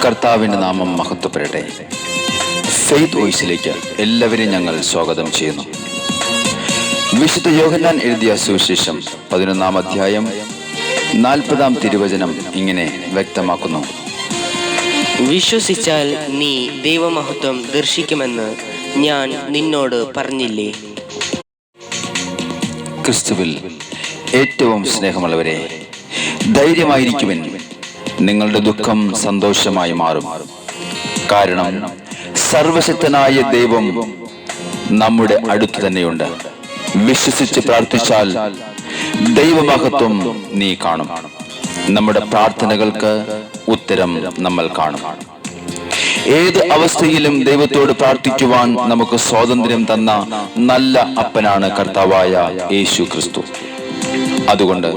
കർത്താവിൻ്റെ നാമം മഹത്വപ്പെടട്ടെ. ഫെയ്ത്ത് വോയിസിലേക്ക് എല്ലാവരെയും ഞങ്ങൾ സ്വാഗതം ചെയ്യുന്നു. വിശുദ്ധ യോഹന്നാൻ എഴുതിയ സുവിശേഷം 11-ാം അധ്യായം 40-ാം തിരുവചനം ഇങ്ങനെ വ്യക്തമാക്കുന്നു: വിശ്വസിച്ചാൽ നീ ദൈവമഹത്വം ദർശിക്കുമെന്ന് ഞാൻ നിന്നോട് പറഞ്ഞില്ലേ. ക്രിസ്തുവിൽ ഏറ്റവും സ്നേഹമുള്ളവരെ, ധൈര്യമായിരിക്കുവിൻ. നിങ്ങളുടെ ദുഃഖം സന്തോഷമായി മാറും. കാരണം സർവശക്തനായ ദൈവം നമ്മുടെ അടുത്ത് തന്നെയുണ്ട്. വിശ്വസിച്ച് പ്രാർത്ഥിച്ചാൽ ദൈവമഹത്വം നീ കാണും. നമ്മുടെ പ്രാർത്ഥനകൾക്ക് ഉത്തരം നമ്മൾ കാണും. ഏത് അവസ്ഥയിലും ദൈവത്തോട് പ്രാർത്ഥിക്കുവാൻ നമുക്ക് സ്വാതന്ത്ര്യം തന്ന നല്ല അപ്പനാണ് കർത്താവായ യേശു ക്രിസ്തു. അതുകൊണ്ട്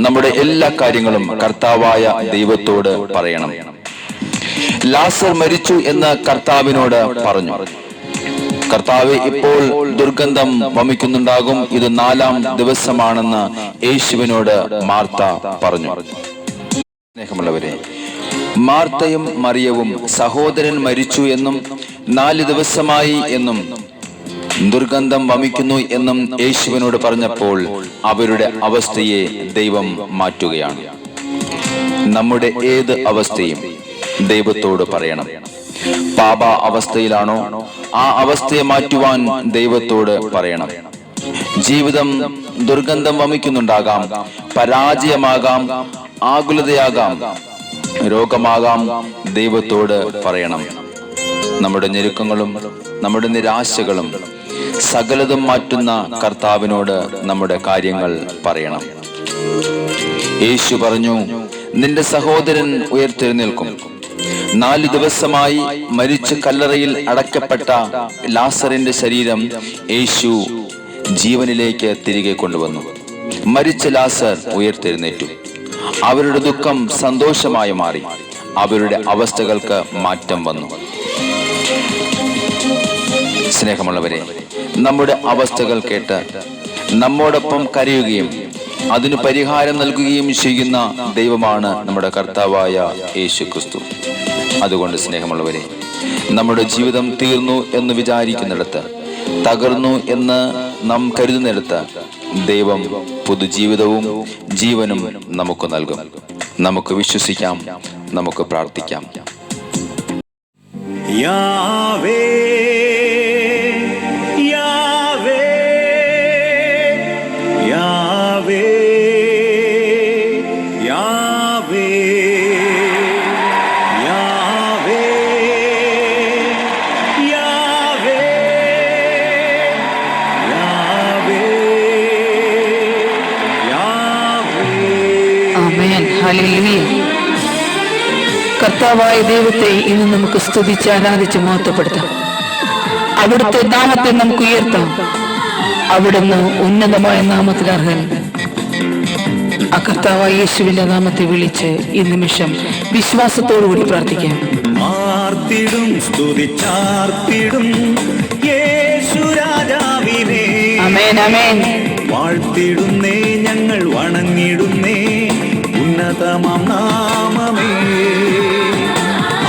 നമ്മുടെ എല്ലാ കാര്യങ്ങളും കർത്താവായ ദൈവത്തോട് പറയണം. ലാസർ മരിച്ചു എന്ന് കർത്താവിനോട് പറഞ്ഞു. കർത്താവ്, ഇപ്പോൾ ദുർഗന്ധം വമിക്കുന്നുണ്ടാകും, ഇത് 4-ാം ദിവസമാണെന്ന് യേശുവിനോട് മാർത്ത പറഞ്ഞു. സ്നേഹമുള്ളവരെ, മാർത്തയും മറിയവും സഹോദരൻ മരിച്ചു എന്നും 4 ദിവസമായി എന്നും ദുർഗന്ധം വമിക്കുന്നു എന്നും യേശുവിനോട് പറഞ്ഞപ്പോൾ അവരുടെ അവസ്ഥയെ ദൈവം മാറ്റുകയാണ്. നമ്മുടെ ഏത് അവസ്ഥയും ദൈവത്തോട് പറയണം. പാപ അവസ്ഥയിലാണോ, ആ അവസ്ഥയെ മാറ്റുവാൻ ദൈവത്തോട് പറയണം. ജീവിതം ദുർഗന്ധം വമിക്കുന്നുണ്ടാകാം, പരാജയമാകാം, ആകുലതയാകാം, രോഗമാകാം. ദൈവത്തോട് പറയണം. നമ്മുടെ ഞെരുക്കങ്ങളും നമ്മുടെ നിരാശകളും സകലതും മാറ്റുന്ന കർത്താവിനോട് നമ്മുടെ കാര്യങ്ങൾ പറയണം. യേശു പറഞ്ഞു, നിന്റെ സഹോദരൻ ഉയർത്തെഴുന്നേൽക്കും. 4 ദിവസമായി മരിച്ച് കല്ലറയിൽ അടക്കപ്പെട്ട ലാസറിന്റെ ശരീരം യേശു ജീവനിലേക്ക് തിരികെ കൊണ്ടുവന്നു. മരിച്ച ലാസർ ഉയർത്തെഴുന്നേറ്റു. അവരുടെ ദുഃഖം സന്തോഷമായി മാറി. അവരുടെ അവസ്ഥകൾക്ക് മാറ്റം വന്നു. സ്നേഹമുള്ളവരെ, നമ്മുടെ അവസ്ഥകൾ കേട്ട് നമ്മോടൊപ്പം കരയുകയും അതിന് പരിഹാരം നൽകുകയും ചെയ്യുന്ന ദൈവമാണ് നമ്മുടെ കർത്താവായ യേശു ക്രിസ്തു. അതുകൊണ്ട് സ്നേഹമുള്ളവരെ, നമ്മുടെ ജീവിതം തീർന്നു എന്ന് വിചാരിക്കുന്നിടത്ത്, തകർന്നു എന്ന് നാം കരുതുന്നിടത്ത് ദൈവം പുതുജീവിതവും ജീവനും നമുക്ക് നൽകും. നമുക്ക് വിശ്വസിക്കാം, നമുക്ക് പ്രാർത്ഥിക്കാം. Yahweh Yahweh Yahweh Yahweh Yahweh Yahweh Yahweh Yahweh. Amen. Hallelujah. കർത്താവായ ദൈവത്തെ ഇന്ന് നമുക്ക് സ്തുതിച്ച് ആരാധിച്ച് മഹത്വപ്പെടുത്താം. അവിടുത്തെ നാമത്തെ നമുക്ക് ഉയർത്താം. അവിടുന്ന് ഉന്നതമായ നാമത്തിൽ അർഹൻ. ആ കർത്താവായ യേശുവിന്റെ നാമത്തെ വിളിച്ച് ഈ നിമിഷം വിശ്വാസത്തോടുകൂടി പ്രാർത്ഥിക്കാം. ആർത്തിടും സ്തുതിച്ചാർത്തിടും യേശു രാജാവിനെ. ആമേൻ, ആമേൻ. വാഴ്ത്തിടുന്നേ, ഞങ്ങൾ വണങ്ങിടുന്നേ ഉന്നതമാം നാമമേ.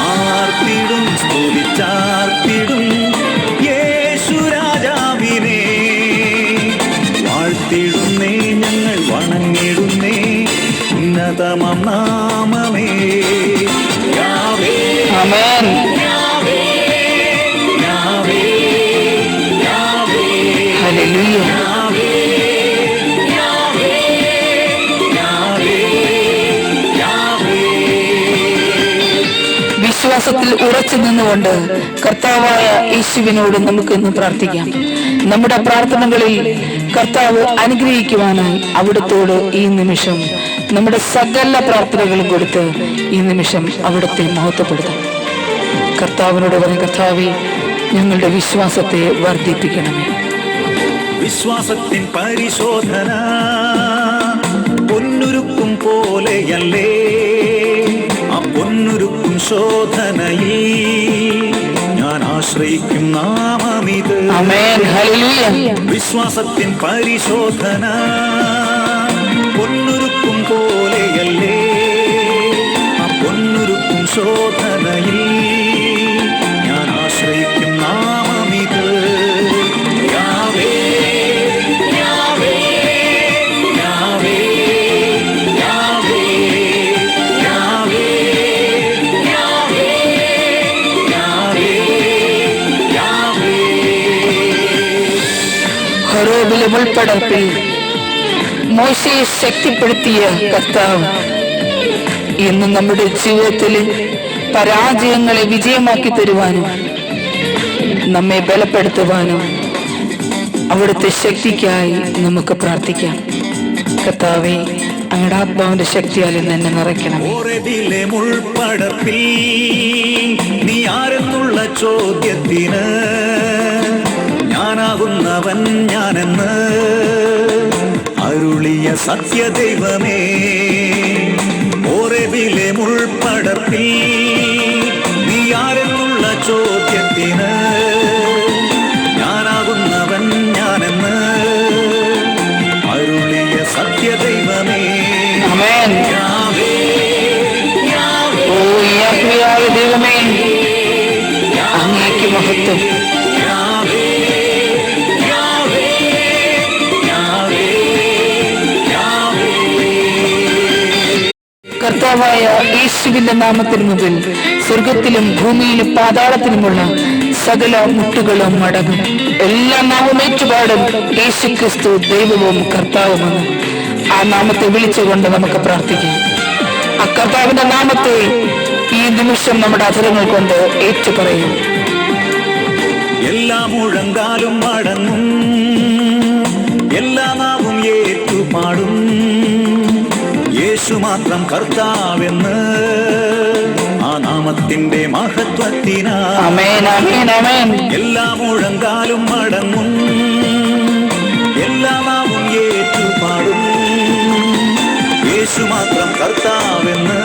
ആർത്തിടും സ്തുതിച്ചാർത്തിടും യേശു രാജാവിനെ. വാഴ്ത്തിടുന്നേ, ഞങ്ങൾ വണങ്ങിടുന്നേ ഉന്നതമാം നാമമേ. Yahweh amen. Yahweh Yahweh Yahweh. Hallelujah. വിശ്വാസത്തിൽ ഉറച്ചു നിന്നുകൊണ്ട് കർത്താവായ യേശുവിനോട് നമുക്കിന്ന് പ്രാർത്ഥിക്കാം. നമ്മുടെ പ്രാർത്ഥനകളിൽ കർത്താവ് അനുഗ്രഹിക്കുവാനായി അവിടുത്തോട് ഈ നിമിഷം നമ്മുടെ സകല പ്രാർത്ഥനകളും കൊടുത്ത് ഈ നിമിഷം അവിടുത്തെ മഹത്വപ്പെടുത്താം. കർത്താവിനോട് പറഞ്ഞ, കർത്താവേ, ഞങ്ങളുടെ വിശ്വാസത്തെ വർദ്ധിപ്പിക്കണമേ. വിശ്വാസത്തിൻ പരിശോധന പൊന്നുരുക്കും പോലെയല്ലേ, ആ പൊന്നുരുക്കും ശോധനയിൽ ഞാൻ ആശ്രയിക്കും നാമമിത്. ആമേൻ. ഹല്ലേലൂയ. വിശ്വാസത്തിൻ പരിശോധന പൊന്നുരുക്കും പോലെയല്ലേ, ആ പൊന്നുരുക്കും പരിശോധനയിൽ ഞാൻ ആശ്രയിക്കും നാമമിത്. Yahweh, Yahweh, Yahweh, Yahweh, Yahweh, Yahweh, Yahweh, Yahweh. ഹോരേബിലെ മുൾപ്പടർപ്പിൽ മോശയെ ശക്തിപ്പെടുത്തിയ കർത്താവ് ഇന്ന് നമ്മുടെ ജീവിതത്തിലെ പരാജയങ്ങളെ വിജയമാക്കി തരുവാനും നമ്മെ ബലപ്പെടുത്തുവാനും അവിടുത്തെ ശക്തിക്കായി നമുക്ക് പ്രാർത്ഥിക്കാം. കർത്താവേ, അങ്ങയുടെ ആത്മാവിന്റെ ശക്തിയാൽ ഇന്ന് എന്നെ നിറയ്ക്കണം. ഹോരേബിലെ മുൾപ്പടർപ്പിൽ നീ ആരെന്നുള്ള ചോദ്യത്തിന് ഞാനാകുന്നവൻ ഞാനെന്ന് അരുളിയ സത്യദൈവമേ. ഹോരേബിലെ മുൾപ്പടർപ്പിൽ നീ ആരെന്നുള്ള ചോദ്യത്തിന് ഞാനാകുന്നവൻ ഞാനെന്ന് അരുളിയ സത്യദൈവമേ. ആമേൻ. യാവേ, യാവേ, ഓ യാഹ്വേയായ ദൈവമേ, അങ്ങേക്ക് മഹത്വം. Yahweh, Yahweh, Yahweh, Yahweh. കർത്താവായ യേശുവിന്റെ നാമത്തിൽ മുതൽ സ്വർഗത്തിലും ഭൂമിയിലും പാതാളത്തിലുമുള്ള സകല മുട്ടുകളും മടങ്ങും. എല്ലാ നാമം ഏറ്റുപാടും യേശു ക്രിസ്തു ദൈവവും കർത്താവുമാണ്. ആ നാമത്തെ വിളിച്ചുകൊണ്ട് നമുക്ക് പ്രാർത്ഥിക്കാം. ആ കർത്താവിന്റെ നാമത്തെ ഈ നിമിഷം നമ്മുടെ അധരങ്ങൾ കൊണ്ട് ഏറ്റുപറയും. എല്ലാ മുഴങ്കാലും മടങ്ങും, എല്ലാ നാവും ഏറ്റുപാടും, യേശു മാത്രം കർത്താവെന്ന് ആ നാമത്തിന്റെ മഹത്വത്തിനാ. ആമേൻ, ആമേൻ, ആമേൻ. എല്ലാ മുഴങ്കാലും മടങ്ങും, എല്ലാ നാവും ഏറ്റുപാടും, യേശു മാത്രം കർത്താവെന്ന്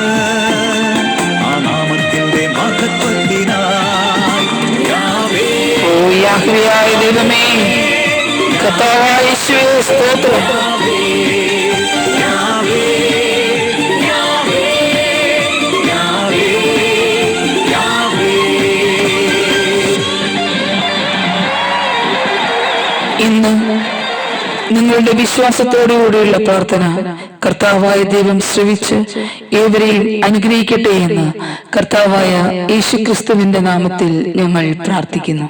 ആ നാമത്തിന്റെ മഹത്വത്തിനായി. യാവേ, ഓ യാഹ്വേയായ ദൈവമേ, കർത്താവായ യേശുവേ, സ്തോത്രം. Yahweh, Yahweh, Yahweh, Yahweh. ഇന്ന് നിങ്ങളുടെ വിശ്വാസത്തോടുകൂടിയുള്ള പ്രാർത്ഥന കർത്താവായ ദൈവം ശ്രവിച്ച് ഏവരെയും അനുഗ്രഹിക്കട്ടെ എന്ന് കർത്താവായ യേശുക്രിസ്തുവിന്റെ നാമത്തിൽ ഞങ്ങൾ പ്രാർത്ഥിക്കുന്നു.